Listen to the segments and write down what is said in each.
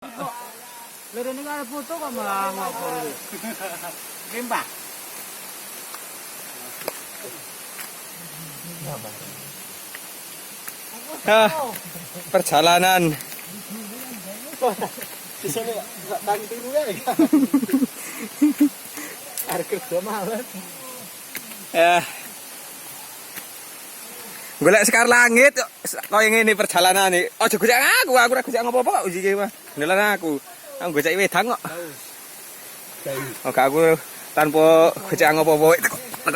Lere ini ada foto kok malah ngopor. Gembak. Perjalanan. Di sini enggak tang tiru ya. Arek kerja males. Golek sekar langit kok ngene perjalanan iki. Aja gojek aku ora gojek ngopo-opo kok iki mah. Ndelan aku. Aku gojek wedang kok. Oh gak aku tanpa gojek ngopo-opo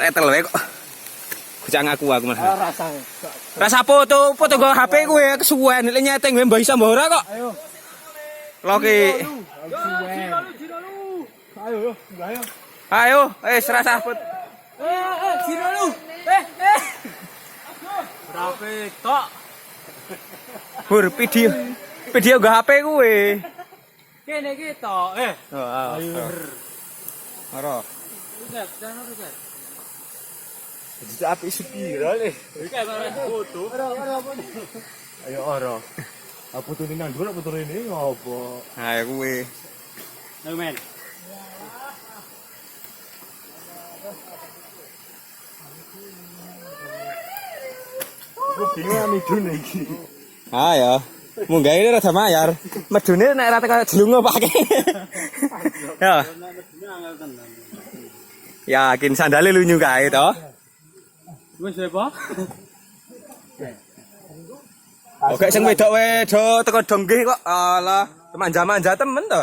etel wae kok. Gojek aku mah. Rasane. Rasa foto nggo HP kuwe kesuwen nek nyeting wae mbah isa mbah ora kok. Ayo. Loki. Ayo, ayo. Ayo, wis rasa foto. Sino lu. Berapa tok? Bur video nggo HP kuwe. Kene iki tok. Ayo. Ora. Udah, jangan udah. Jadi api spiral nih. Iki ora foto. Ora apa. Ayo ora. Apa tuh ini nang dulu apa ini ngopo? Ayo kuwe. Ayo men. Aku bingung midun iki. Ayo. Munggah ini rada mayar. Medune nek ora teko jelungo pake. Ya. Yakin sandale lunyu kae to. Wis apa? Oke sing wedok-wedok teko donggih kok. Alah, manja-manja temen to.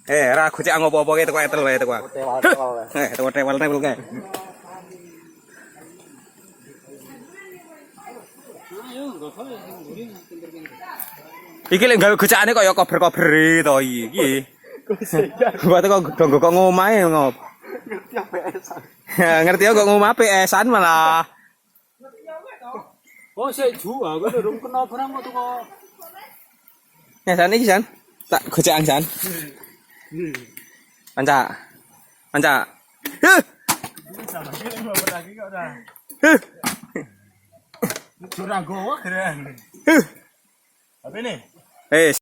Ora gocek ngopo-opo ke teko etel wae teko. Teko tewel-tewel kae. Iki lek gawe gocekane kok ya kober-koberi to iki. Buat kok donggo kok ngomahe ngop. Ngerti kok ngomah PS-an malah. Oh, sik jual aku durung kena barang kok tuku. Ya san iki san. Tak gocekan san. Panca. Panca. Sama iki lagi kok ora. Curang gowo keren. Apa ini? Wis.